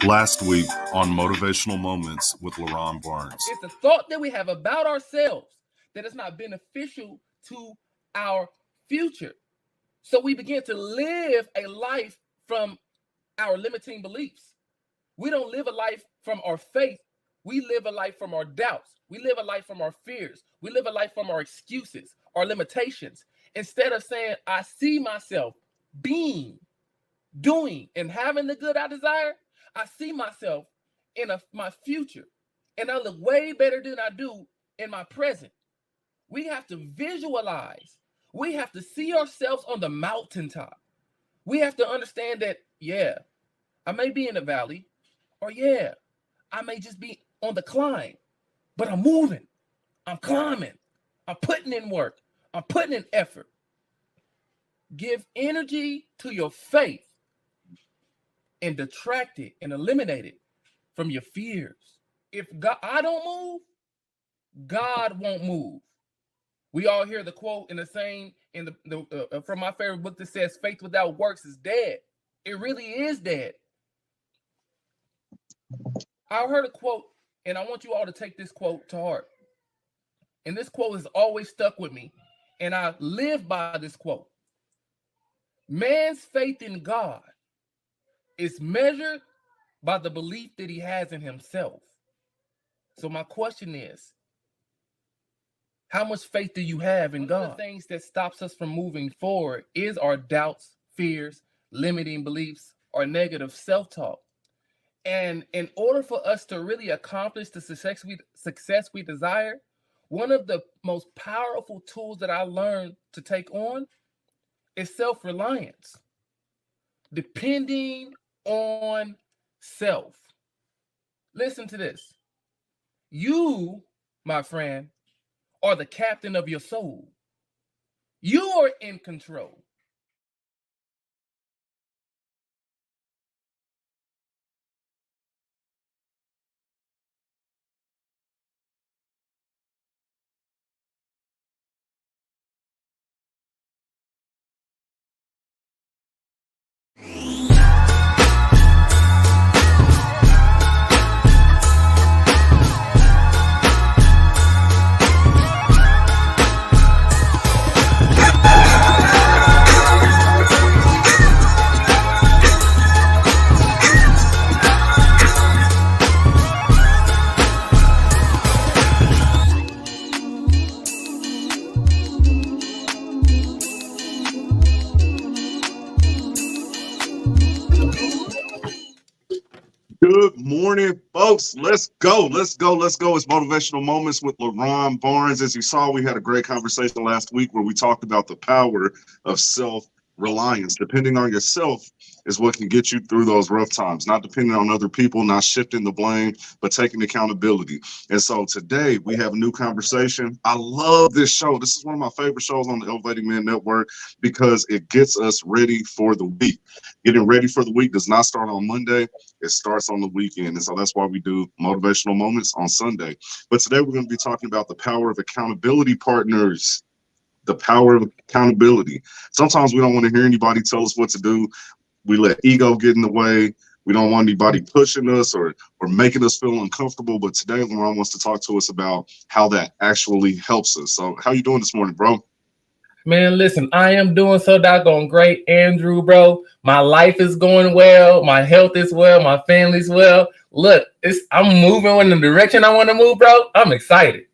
Last week on Motivational Moments with Leron Barnes. It's the thought that we have about ourselves that is not beneficial to our future. So we begin to live a life from our limiting beliefs. We don't live a life from our faith. We live a life from our doubts. We live a life from our fears. We live a life from our excuses, our limitations. Instead of saying, I see myself being, doing, and having the good I desire, I see myself in my future, and I look way better than I do in my present. We have to visualize. We have to see ourselves on the mountaintop. We have to understand that, yeah, I may be in a valley, or yeah, I may just be on the climb, but I'm moving, I'm climbing, I'm putting in work, I'm putting in effort. Give energy to your faith and detract it and eliminate it from your fears. If I don't move, God won't move. We all hear the quote in the same from my favorite book that says, "Faith without works is dead." It really is dead. I heard a quote, and I want you all to take this quote to heart. And this quote has always stuck with me, and I live by this quote. Man's faith in God is measured by the belief that he has in himself. So my question is, how much faith do you have in God? One of the things that stops us from moving forward is our doubts, fears, limiting beliefs, or negative self-talk. And in order for us to really accomplish the success we desire, one of the most powerful tools that I learned to take on is self-reliance. Depending on self. Listen to this. You, my friend, are the captain of your soul. You are in control. Good morning, folks. Let's go. It's Motivational Moments with Leron Barnes. As you saw, we had a great conversation last week where we talked about the power of self-reliance. Depending on yourself is what can get you through those rough times, not depending on other people, not shifting the blame, but taking accountability. And so today we have a new conversation. I love this show. This is one of my favorite shows on the Elevating Men Network because it gets us ready for the week. Getting ready for the week does not start on Monday. It starts on the weekend. And so that's why we do motivational moments on Sunday. But today we're going to be talking about the power of accountability partners. The power of accountability. Sometimes we don't want to hear anybody tell us what to do. We let ego get in the way. We don't want anybody pushing us or making us feel uncomfortable. But today, Leron wants to talk to us about how that actually helps us. So how you doing this morning, bro? Man, listen, I am doing so doggone great, Andrew, bro. My life is going well. My health is well. My family's well. Look, I'm moving in the direction I want to move, bro. I'm excited.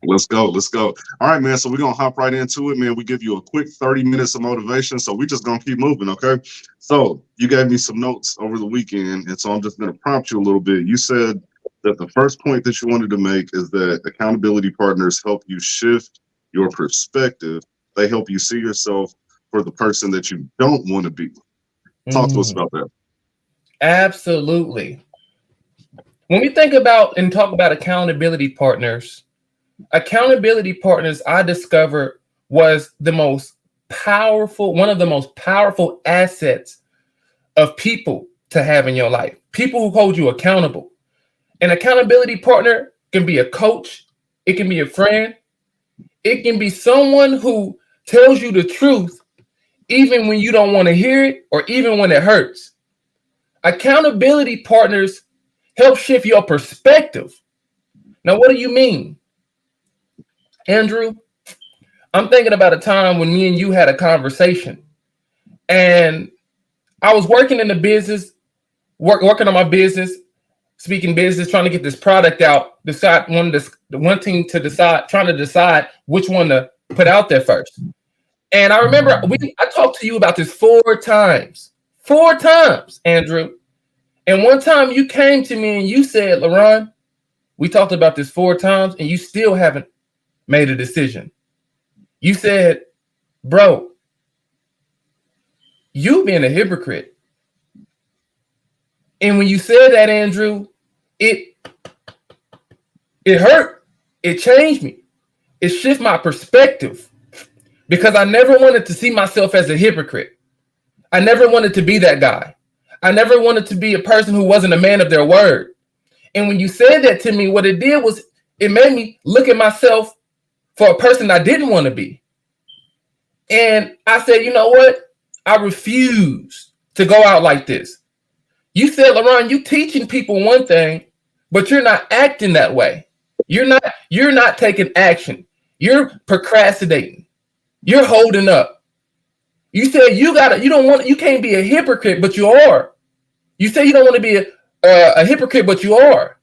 Let's go. All right, man. So we're going to hop right into it, man. We give you a quick 30 minutes of motivation. So we're just going to keep moving, okay? So you gave me some notes over the weekend, and so I'm just going to prompt you a little bit. You said that the first point that you wanted to make is that accountability partners help you shift your perspective. They help you see yourself for the person that you don't want to be. Talk to us about that. Absolutely. When we think about and talk about accountability partners, I discovered was one of the most powerful assets of people to have in your life. People who hold you accountable. An accountability partner can be a coach. It can be a friend. It can be someone who tells you the truth, even when you don't want to hear it or even when it hurts. Accountability partners help shift your perspective. Now, what do you mean? Andrew, I'm thinking about a time when me and you had a conversation, and I was working in the business, working on my business, speaking business, trying to get this product out, trying to decide which one to put out there first. And I remember I talked to you about this 4 times, Andrew. And one time you came to me and you said, Leron, we talked about this 4 times and you still haven't made a decision. You said, bro, you being a hypocrite. And when you said that, Andrew, it hurt. It changed me. It shifted my perspective because I never wanted to see myself as a hypocrite. I never wanted to be that guy. I never wanted to be a person who wasn't a man of their word. And when you said that to me, what it did was it made me look at myself for a person I didn't want to be. And I said, you know what? I refuse to go out like this. You said, Leron, you teaching people one thing, but you're not acting that way. You're not taking action. You're procrastinating. You're holding up. You said you can't be a hypocrite, but you are. You say you don't want to be a hypocrite, but you are.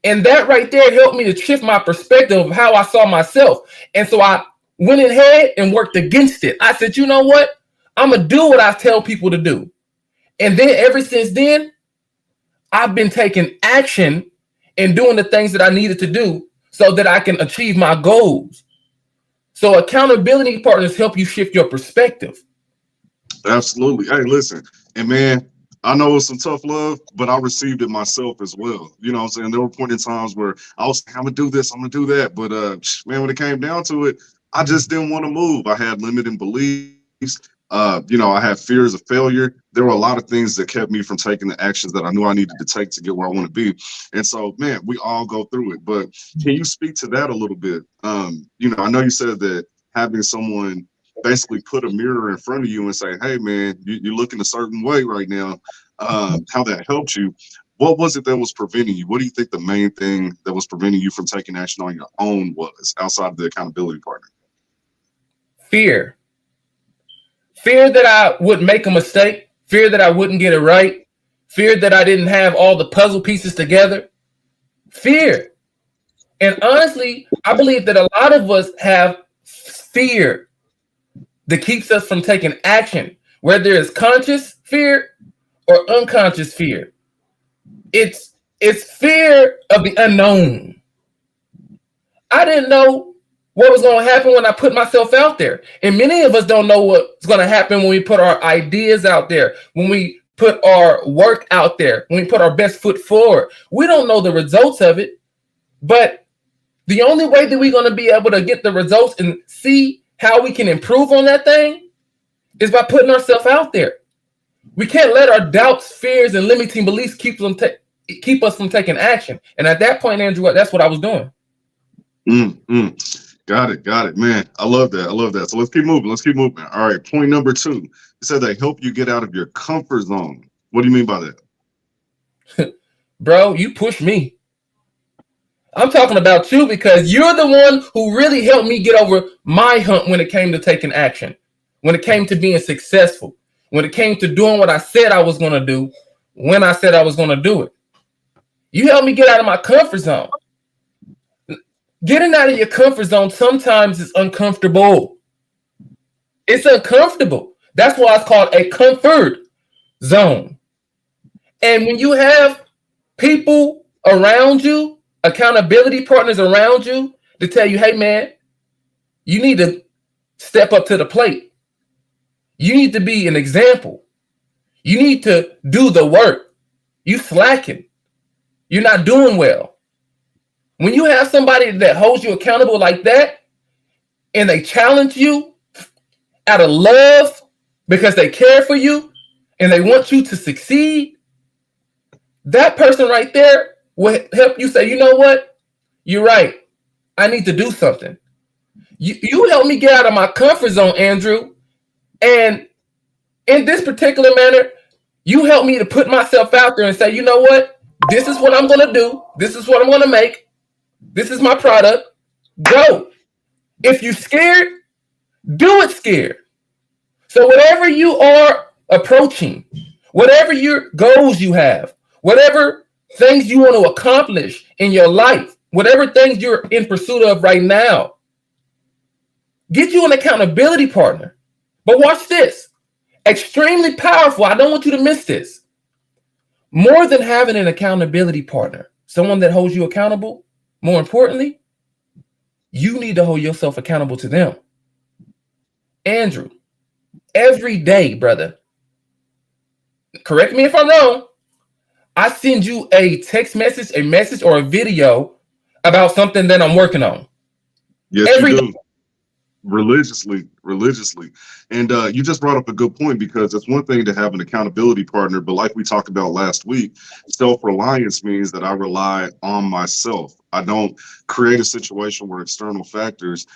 And that right there helped me to shift my perspective of how I saw myself. And so I went ahead and worked against it. I said, you know what? I'm going to do what I tell people to do. And then ever since then, I've been taking action and doing the things that I needed to do so that I can achieve my goals. So accountability partners help you shift your perspective. Absolutely. Hey, listen, and man, I know it's some tough love, but I received it myself as well. You know what I'm saying? There were points in times where I was like, I'm going to do this, I'm going to do that. But man, when it came down to it, I just didn't want to move. I had limiting beliefs. I had fears of failure. There were a lot of things that kept me from taking the actions that I knew I needed to take to get where I want to be. And so, man, we all go through it. But can you speak to that a little bit? I know you said that having someone basically put a mirror in front of you and say, hey, man, you're looking a certain way right now, how that helped you. What was it that was preventing you? What do you think the main thing that was preventing you from taking action on your own was outside of the accountability partner? Fear. Fear that I would make a mistake. Fear that I wouldn't get it right. Fear that I didn't have all the puzzle pieces together. Fear. And honestly, I believe that a lot of us have fear that keeps us from taking action, whether it's conscious fear or unconscious fear. It's fear of the unknown. I didn't know what was going to happen when I put myself out there. And many of us don't know what's going to happen when we put our ideas out there, when we put our work out there, when we put our best foot forward. We don't know the results of it, but the only way that we're going to be able to get the results and see how we can improve on that thing is by putting ourselves out there. We can't let our doubts, fears, and limiting beliefs keep us from taking action. And at that point, Andrew, that's what I was doing. Got it, man. I love that. So let's keep moving. All right, point number 2. You said they help you get out of your comfort zone. What do you mean by that? Bro, you push me. I'm talking about you because you're the one who really helped me get over my hump when it came to taking action, when it came to being successful, when it came to doing what I said I was going to do, when I said I was going to do it. You helped me get out of my comfort zone. Getting out of your comfort zone sometimes is uncomfortable. It's uncomfortable. That's why it's called a comfort zone. And when you have people around you, accountability partners around you to tell you, hey, man, you need to step up to the plate. You need to be an example. You need to do the work. You slacking. You're not doing well. When you have somebody that holds you accountable like that, and they challenge you out of love because they care for you and they want you to succeed, that person right there will help you say, you know what? You're right. I need to do something. You helped me get out of my comfort zone, Andrew. And in this particular manner, You help me to put myself out there and say, you know what? This is what I'm going to do. This is what I'm going to make. This is my product. Go. If you're scared, do it scared. So whatever you are approaching, whatever your goals you have, whatever things you want to accomplish in your life, whatever things you're in pursuit of right now, get you an accountability partner. But watch this. Extremely powerful. I don't want you to miss this. More than having an accountability partner, someone that holds you accountable, more importantly, you need to hold yourself accountable to them. Andrew, every day, brother, correct me if I'm wrong, I send you a text message, a message, or a video about something that I'm working on. Yes, every you do. day. Religiously. And you just brought up a good point, because it's one thing to have an accountability partner, but like we talked about last week, self-reliance means that I rely on myself. I don't create a situation where external factors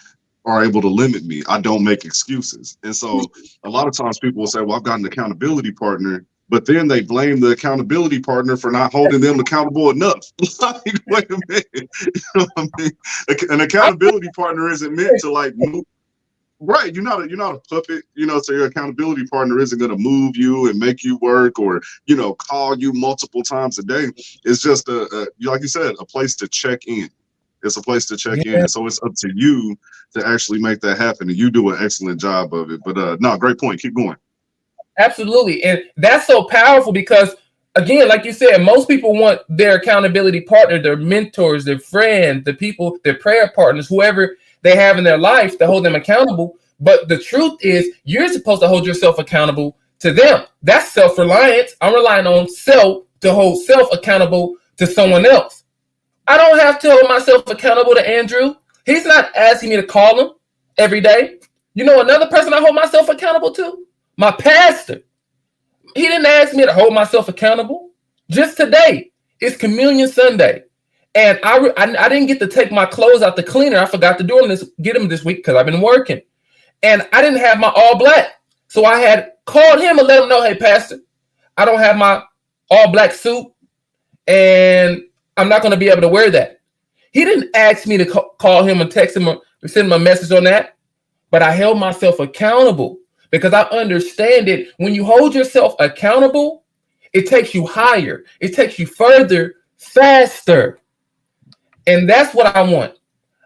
are able to limit me. I don't make excuses. And so a lot of times people will say, well, I've got an accountability partner, but then they blame the accountability partner for not holding them accountable enough. Like, wait a minute. You know what I mean? An accountability partner isn't meant to like move. Right, you're not a puppet, so your accountability partner isn't going to move you and make you work, or call you multiple times a day. It's just like you said, a place to check in. It's a place to check in, and so it's up to you to actually make that happen, and you do an excellent job of it. But no, great point. Keep going. Absolutely. And that's so powerful because, again, like you said, most people want their accountability partner, their mentors, their friends, the people, their prayer partners, whoever they have in their life to hold them accountable. But the truth is, you're supposed to hold yourself accountable to them. That's self-reliance. I'm relying on self to hold self accountable to someone else. I don't have to hold myself accountable to Andrew. He's not asking me to call him every day. You know another person I hold myself accountable to? My pastor. He didn't ask me to hold myself accountable. Just today, it's Communion Sunday. And I didn't get to take my clothes out the cleaner. I forgot to get them this week because I've been working. And I didn't have my all black. So I had called him and let him know, hey, pastor, I don't have my all black suit and I'm not going to be able to wear that. He didn't ask me to call him and text him or send him a message on that. But I held myself accountable because I understand it. When you hold yourself accountable, it takes you higher. It takes you further, faster. And that's what I want.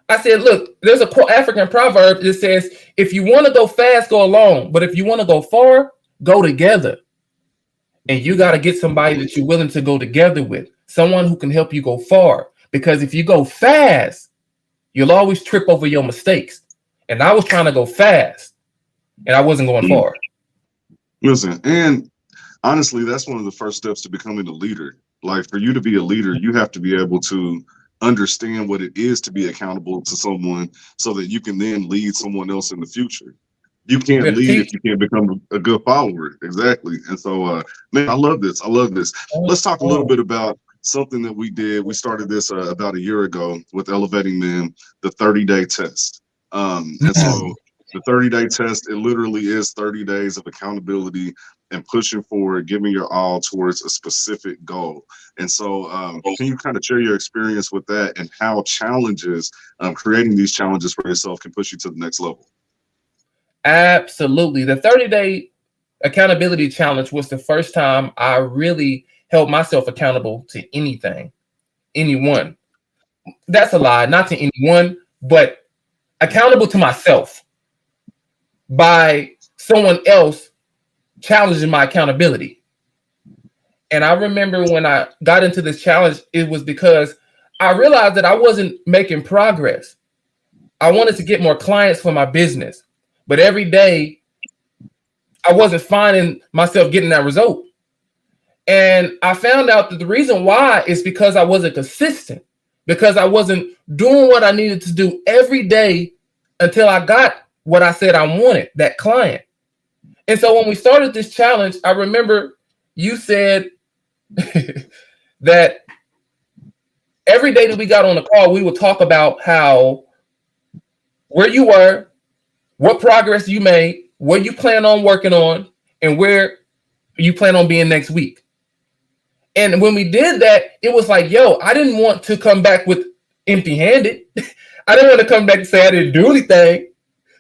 I said, look, there's a African proverb that says, if you want to go fast, go alone. But if you want to go far, go together. And you got to get somebody that you're willing to go together with, someone who can help you go far. Because if you go fast, you'll always trip over your mistakes. And I was trying to go fast, and I wasn't going far. Listen, and honestly, that's one of the first steps to becoming a leader. Like, for you to be a leader, you have to be able to understand what it is to be accountable to someone so that you can then lead someone else in the future. You can't lead if you can't become a good follower. Exactly. And so, man, I love this. Let's talk a little bit about something that we did. We started this about a year ago with Elevating Men, the 30-day test. And so the 30-day test, it literally is 30 days of accountability and pushing forward, giving your all towards a specific goal. And so can you kind of share your experience with that and how challenges, creating these challenges for yourself can push you to the next level? Absolutely. The 30-day accountability challenge was the first time I really held myself accountable to anyone. That's a lie, not to anyone, but accountable to myself by someone else challenging my accountability. And I remember when I got into this challenge, it was because I realized that I wasn't making progress. I wanted to get more clients for my business, but every day I wasn't finding myself getting that result. And I found out that the reason why is because I wasn't consistent, because I wasn't doing what I needed to do every day until I got what I said I wanted, that client. And so when we started this challenge, I remember you said that every day that we got on the call, we would talk about where you were, what progress you made, what you plan on working on, and where you plan on being next week? And when we did that, it was like, yo, I didn't want to come back with empty-handed. I didn't want to come back and say I didn't do anything.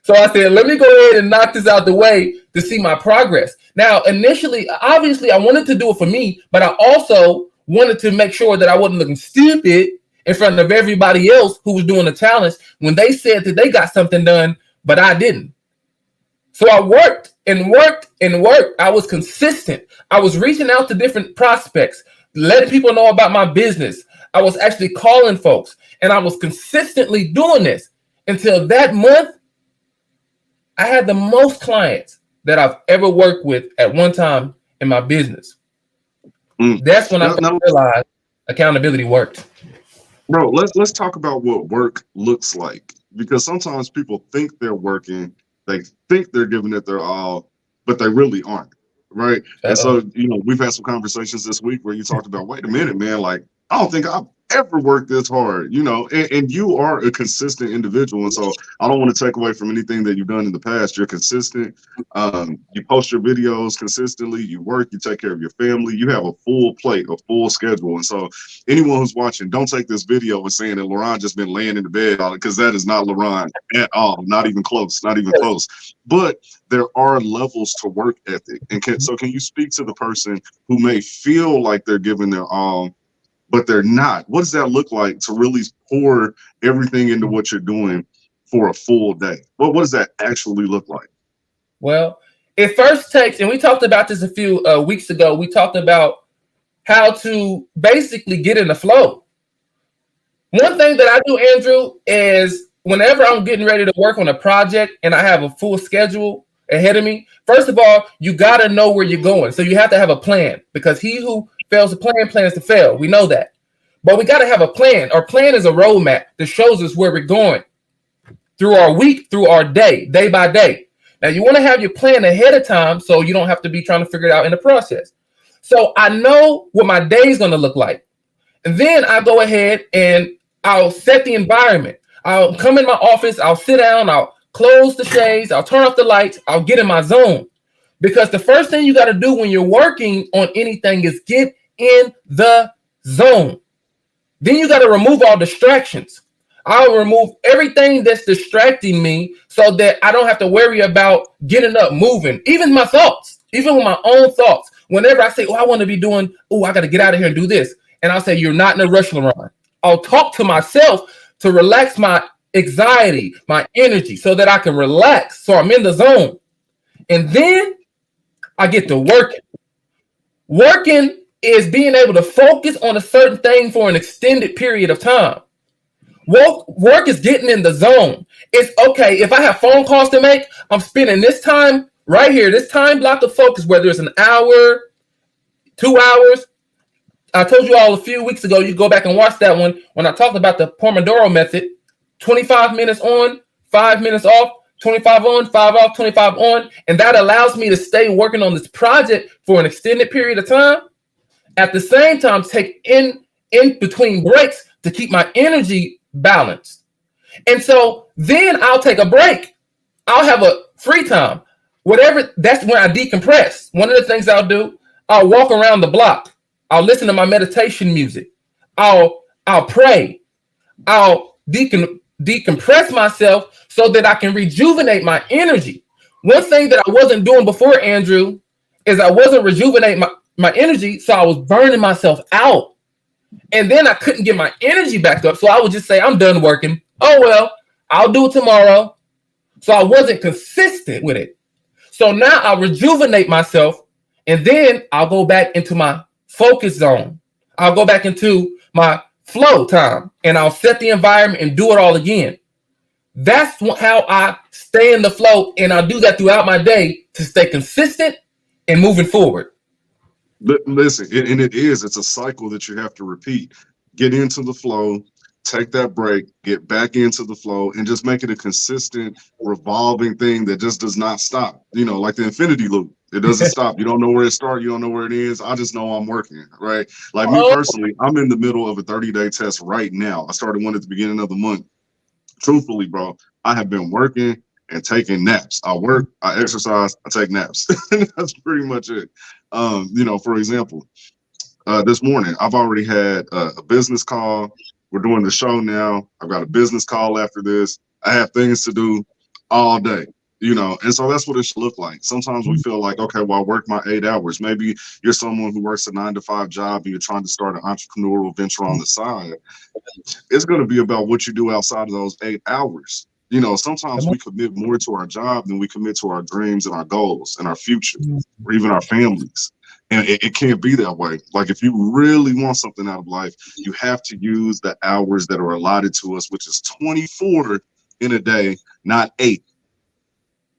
So I said, let me go ahead and knock this out the way to see my progress. Now, initially, obviously, I wanted to do it for me, but I also wanted to make sure that I wasn't looking stupid in front of everybody else who was doing the challenge when they said that they got something done, but I didn't. So I worked and worked and worked. I was consistent. I was reaching out to different prospects, letting people know about my business. I was actually calling folks, and I was consistently doing this until that month. I had the most clients that I've ever worked with at one time in my business. That's when I realized accountability worked. Bro, let's talk about what work looks like, because sometimes people think they're working, they think they're giving it their all, but they really aren't, right? And so, we've had some conversations this week where you talked about, wait a minute, man, like, I don't think I've ever worked this hard, and you are a consistent individual. And so I don't want to take away from anything that you've done in the past. You're consistent. You post your videos consistently. You work, you take care of your family. You have a full plate, a full schedule. And so anyone who's watching, don't take this video and saying that Leron just been laying in the bed, because that is not Leron at all. Not even close, not even close. But there are levels to work ethic. And so can you speak to the person who may feel like they're giving their all, but they're not? What does that look like to really pour everything into what you're doing for a full day? What does that actually look like? Well, it first takes, and we talked about this a few weeks ago, we talked about how to basically get in the flow. One thing that I do, Andrew, is whenever I'm getting ready to work on a project and I have a full schedule ahead of me, first of all, you got to know where you're going. So you have to have a plan, because he who fails to plan plans to fail. We know that. But we got to have a plan. Our plan is a roadmap that shows us where we're going through our week, through our day by day. Now, you want to have your plan ahead of time so you don't have to be trying to figure it out in the process. So I know what my day is going to look like. And then I go ahead and I'll set the environment. I'll come in my office. I'll sit down. I'll close the shades. I'll turn off the lights. I'll get in my zone. Because the first thing you got to do when you're working on anything is get in the zone. Then you got to remove all distractions. I'll remove everything that's distracting me so that I don't have to worry about getting up, moving, even my thoughts, even with my own thoughts. Whenever I say, I want to be doing, I got to get out of here and do this. And I'll say, you're not in a rush, Leron. I'll talk to myself to relax my anxiety, my energy, so that I can relax. So I'm in the zone. And then I get to working. Working is being able to focus on a certain thing for an extended period of time. Work is getting in the zone. It's okay. If I have phone calls to make, I'm spending this time right here, this time block of focus, whether it's an hour, 2 hours. I told you all a few weeks ago, you go back and watch that one when I talked about the Pomodoro method, 25 minutes on, 5 minutes off, 25 on, 5 off, 25 on. And that allows me to stay working on this project for an extended period of time. At the same time, take in between breaks to keep my energy balanced. And so then I'll take a break. I'll have a free time. Whatever, that's when I decompress. One of the things I'll do, I'll walk around the block. I'll listen to my meditation music. I'll pray. I'll decompress myself so that I can rejuvenate my energy. One thing that I wasn't doing before, Andrew, is I wasn't rejuvenating my energy, so I was burning myself out. And then I couldn't get my energy back up, so I would just say, I'm done working. Oh, well, I'll do it tomorrow. So I wasn't consistent with it. So now I'll rejuvenate myself, and then I'll go back into my focus zone. I'll go back into my flow time, and I'll set the environment and do it all again. That's how I stay in the flow, and I'll do that throughout my day to stay consistent and moving forward. Listen, it's a cycle that you have to repeat. Get into the flow, take that break, get back into the flow, and just make it a consistent revolving thing that just does not stop. Like the infinity loop. It doesn't stop. You don't know where it starts. You don't know where it ends. I just know I'm working, right? Like me personally, I'm in the middle of a 30-day test right now. I started one at the beginning of the month. Truthfully, bro, I have been working and taking naps. I work, I exercise, I take naps. That's pretty much it. For example, this morning I've already had a business call. We're doing the show now. I've got a business call after this. I have things to do all day. And so that's what it should look like. Sometimes we feel like, okay, well, I work my 8 hours. Maybe you're someone who works a 9-to-5 job and you're trying to start an entrepreneurial venture on the side. It's going to be about what you do outside of those 8 hours. Sometimes we commit more to our job than we commit to our dreams and our goals and our future, or even our families. And it can't be that way. Like, if you really want something out of life, you have to use the hours that are allotted to us, which is 24 in a day, not 8.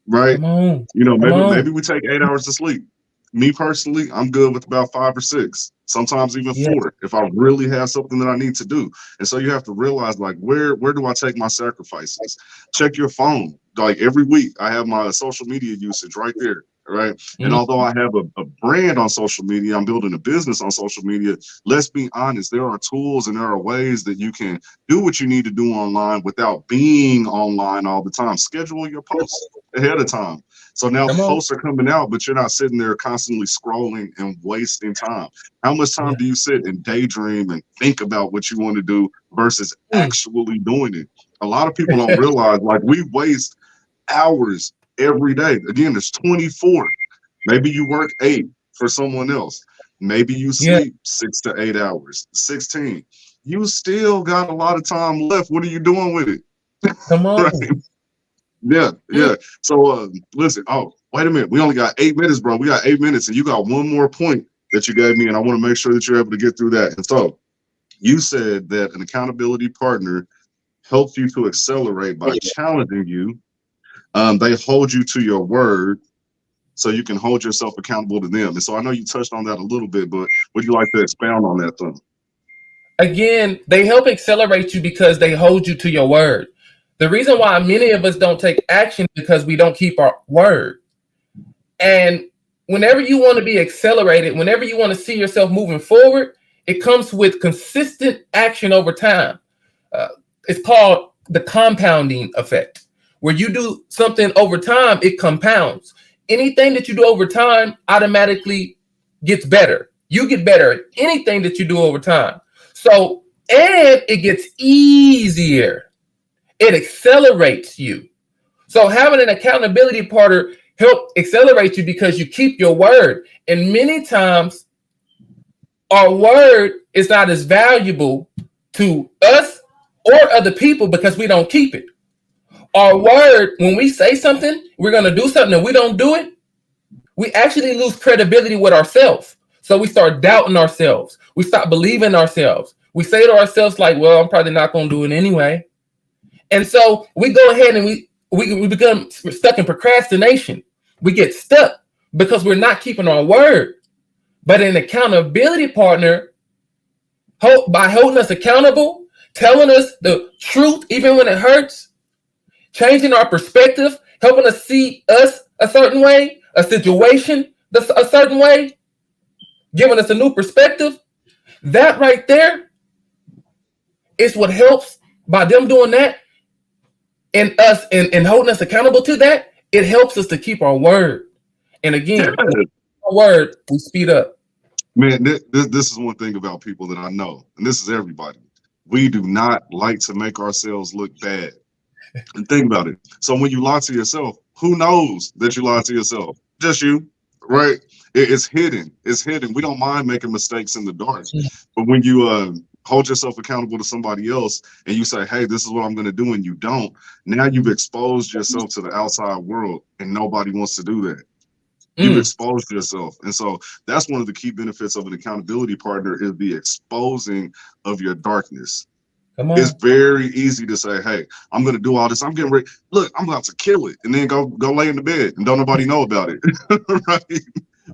Right? Maybe we take 8 hours to sleep. Me personally, I'm good with about 5 or 6, sometimes even 4, if I really have something that I need to do. And so you have to realize, like, where do I take my sacrifices? Check your phone. Like, every week I have my social media usage right there. Right. And although I have a brand on social media, I'm building a business on social media. Let's be honest, there are tools and there are ways that you can do what you need to do online without being online all the time. Schedule your posts ahead of time. So now the posts are coming out, but you're not sitting there constantly scrolling and wasting time. How much time do you sit and daydream and think about what you want to do versus actually doing it? A lot of people don't realize, like, we waste hours every day. Again, it's 24. Maybe you work 8 for someone else. Maybe you sleep 6 to 8 hours. 16. You still got a lot of time left. What are you doing with it? Come on. Right? Yeah. So listen. Oh, wait a minute. We only got 8 minutes, bro. We got 8 minutes, and you got one more point that you gave me, and I want to make sure that you're able to get through that. And so you said that an accountability partner helps you to accelerate by challenging you. They hold you to your word so you can hold yourself accountable to them. And so I know you touched on that a little bit, but would you like to expound on that thing? Again, they help accelerate you because they hold you to your word. The reason why many of us don't take action is because we don't keep our word. And whenever you want to be accelerated, whenever you want to see yourself moving forward, it comes with consistent action over time. It's called the compounding effect. Where you do something over time, it compounds. Anything that you do over time automatically gets better. You get better at anything that you do over time. So, and it gets easier. It accelerates you. So having an accountability partner help accelerate you because you keep your word. And many times our word is not as valuable to us or other people because we don't keep it. Our word, when we say something, we're going to do something and we don't do it, we actually lose credibility with ourselves. So we start doubting ourselves. We stop believing ourselves. We say to ourselves, like, well, I'm probably not going to do it anyway. And so we go ahead and we become stuck in procrastination. We get stuck because we're not keeping our word. But an accountability partner, by holding us accountable, telling us the truth, even when it hurts, changing our perspective, helping us see us a certain way, a situation a certain way, giving us a new perspective. That right there is what helps. By them doing that and us and holding us accountable to that, it helps us to keep our word. And again, our word, we speed up. Man, this is one thing about people that I know, and this is everybody. We do not like to make ourselves look bad. And think about it. So when you lie to yourself, who knows that you lie to yourself? Just you, right? It's hidden. It's hidden. We don't mind making mistakes in the dark. But when you hold yourself accountable to somebody else and you say, hey, this is what I'm going to do, and you don't, now you've exposed yourself to the outside world, and nobody wants to do that. You've exposed yourself. And so that's one of the key benefits of an accountability partner is the exposing of your darkness. It's very easy to say, hey, I'm going to do all this. I'm getting ready. Look, I'm about to kill it. And then go lay in the bed and don't nobody know about it.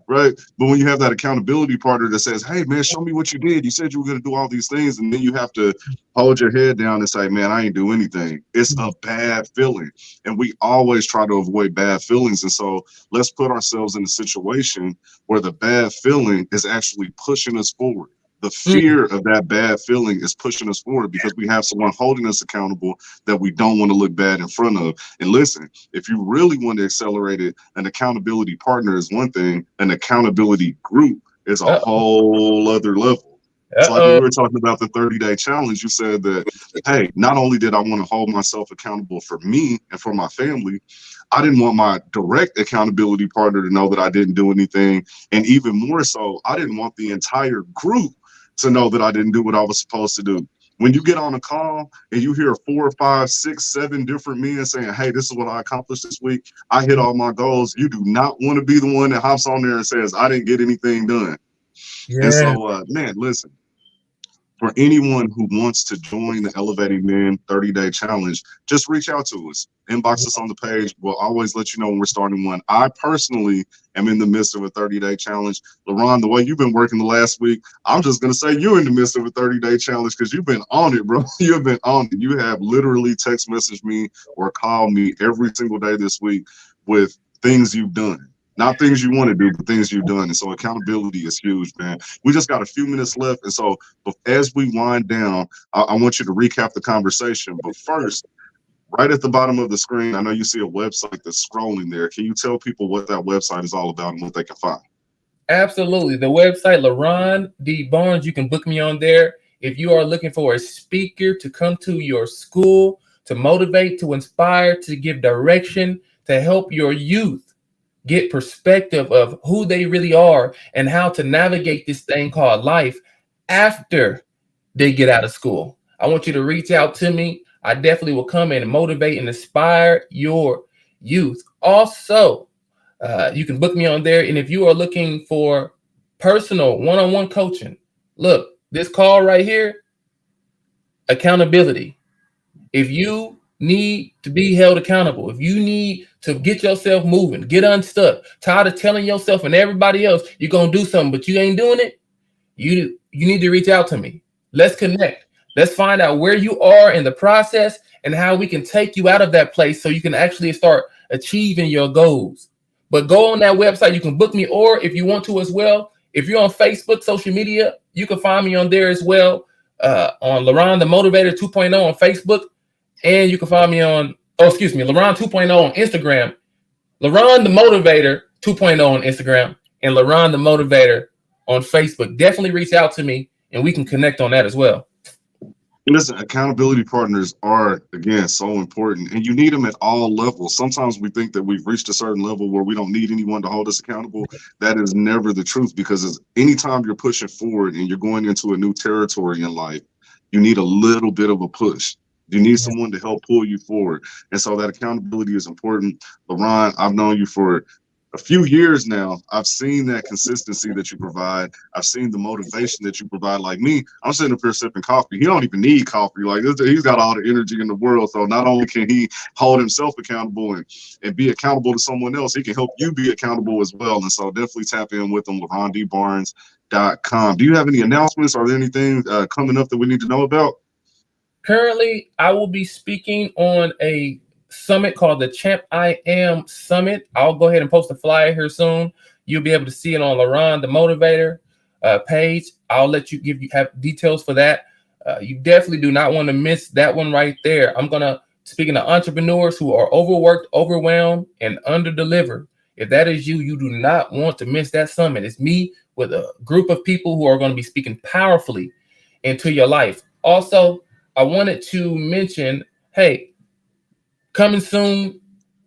Right. But when you have that accountability partner that says, hey, man, show me what you did. You said you were going to do all these things. And then you have to hold your head down and say, man, I ain't do anything. It's a bad feeling. And we always try to avoid bad feelings. And so let's put ourselves in a situation where the bad feeling is actually pushing us forward. The fear of that bad feeling is pushing us forward because we have someone holding us accountable that we don't want to look bad in front of. And listen, if you really want to accelerate it, an accountability partner is one thing, an accountability group is a whole other level. It's like when we were talking about the 30-day challenge, you said that, hey, not only did I want to hold myself accountable for me and for my family, I didn't want my direct accountability partner to know that I didn't do anything. And even more so, I didn't want the entire group to know that I didn't do what I was supposed to do. When you get on a call and you hear 4, 5, 6, 7 different men saying, hey, this is what I accomplished this week, I hit all my goals, you do not want to be the one that hops on there and says, I didn't get anything done. Yeah. And so, man, listen, for anyone who wants to join the Elevating Men 30-day challenge, just reach out to us. Inbox us on the page. We'll always let you know when we're starting one. I personally am in the midst of a 30-day challenge. Leron, the way you've been working the last week, I'm just going to say you're in the midst of a 30-day challenge because you've been on it, bro. You've been on it. You have literally text messaged me or called me every single day this week with things you've done. Not things you want to do, but things you've done. And so accountability is huge, man. We just got a few minutes left. And so as we wind down, I want you to recap the conversation. But first, right at the bottom of the screen, I know you see a website that's scrolling there. Can you tell people what that website is all about and what they can find? Absolutely. The website, Leron D. Barnes, you can book me on there. If you are looking for a speaker to come to your school, to motivate, to inspire, to give direction, to help your youth get perspective of who they really are and how to navigate this thing called life after they get out of school, I want you to reach out to me. I definitely will come in and motivate and inspire your youth. Also, you can book me on there. And if you are looking for personal one-on-one coaching, look, this call right here, accountability. If you need to be held accountable, if you need to get yourself moving, get unstuck, tired of telling yourself and everybody else you're going to do something, but you ain't doing it, you need to reach out to me. Let's connect. Let's find out where you are in the process and how we can take you out of that place so you can actually start achieving your goals. But go on that website. You can book me, or if you want to as well, if you're on Facebook, social media, you can find me on there as well, on Leron the Motivator 2.0 on Facebook. And you can find me on, Leron 2.0 on Instagram, Leron the Motivator 2.0 on Instagram, and Leron the Motivator on Facebook. Definitely reach out to me and we can connect on that as well. Listen, accountability partners are, again, so important, and you need them at all levels. Sometimes we think that we've reached a certain level where we don't need anyone to hold us accountable. That is never the truth, because anytime you're pushing forward and you're going into a new territory in life, you need a little bit of a push. You need someone to help pull you forward. And so that accountability is important. Leron, I've known you for a few years now. I've seen that consistency that you provide. I've seen the motivation that you provide. Like me, I'm sitting up here sipping coffee. He don't even need coffee. Like this, he's got all the energy in the world. So not only can he hold himself accountable and be accountable to someone else, he can help you be accountable as well. And so definitely tap in with him, LeronDBarnes.com. Do you have any announcements? Are there anything coming up that we need to know about? Currently, I will be speaking on a summit called the Champ I Am Summit. I'll go ahead and post a flyer here soon. You'll be able to see it on Leron the Motivator page. I'll let you have details for that. You definitely do not want to miss that one right there. I'm gonna speaking to entrepreneurs who are overworked, overwhelmed, and under-delivered. If that is you, you do not want to miss that summit. It's me with a group of people who are going to be speaking powerfully into your life. Also, I wanted to mention, hey, coming soon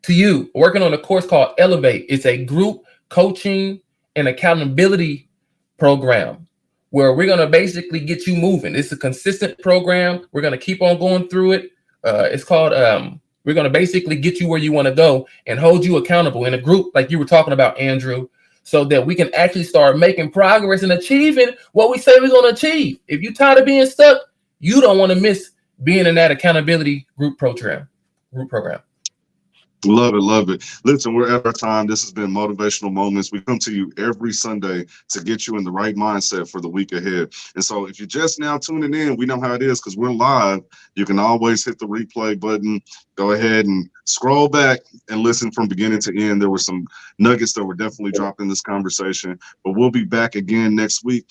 to you, working on a course called Elevate. It's a group coaching and accountability program where we're going to basically get you moving. It's a consistent program. We're going to keep on going through it. It's called, we're going to basically get you where you want to go and hold you accountable in a group like you were talking about, Andrew, so that we can actually start making progress and achieving what we say we're going to achieve. If you're tired of being stuck, you don't want to miss being in that accountability group program. Love it, love it. Listen, we're at our time. This has been Motivational Moments. We come to you every Sunday to get you in the right mindset for the week ahead. And so if you're just now tuning in, we know how it is because we're live. You can always hit the replay button. Go ahead and scroll back and listen from beginning to end. There were some nuggets that were definitely dropped in this conversation, but we'll be back again next week.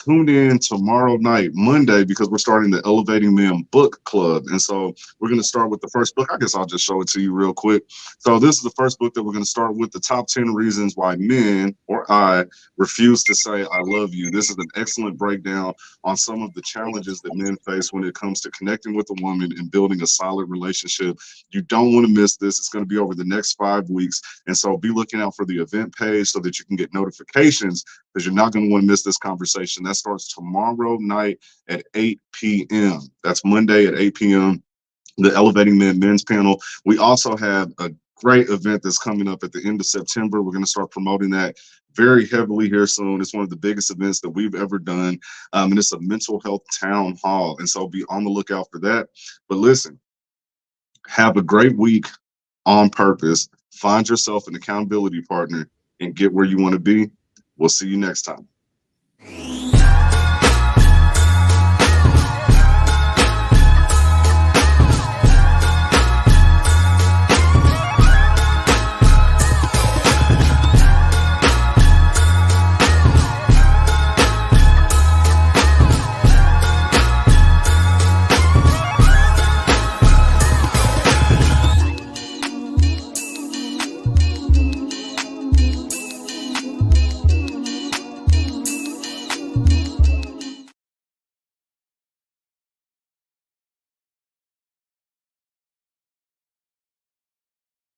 tune in tomorrow night, Monday, because we're starting the Elevating Men Book Club. And so we're going to start with the first book. I guess I'll just show it to you real quick. So this is the first book that we're going to start with, the top 10 reasons why men or I refuse to say I love you. This is an excellent breakdown on some of the challenges that men face when it comes to connecting with a woman and building a solid relationship. You don't want to miss this. It's going to be over the next 5 weeks. And so be looking out for the event page so that you can get notifications, because you're not going to want to miss this conversation. That starts tomorrow night at 8 p.m. That's Monday at 8 p.m. The Elevating Men Men's Panel. We also have a great event that's coming up at the end of September. We're going to start promoting that very heavily here soon. It's one of the biggest events that we've ever done. And it's a mental health town hall. And so be on the lookout for that. But listen, have a great week on purpose. Find yourself an accountability partner and get where you want to be. We'll see you next time.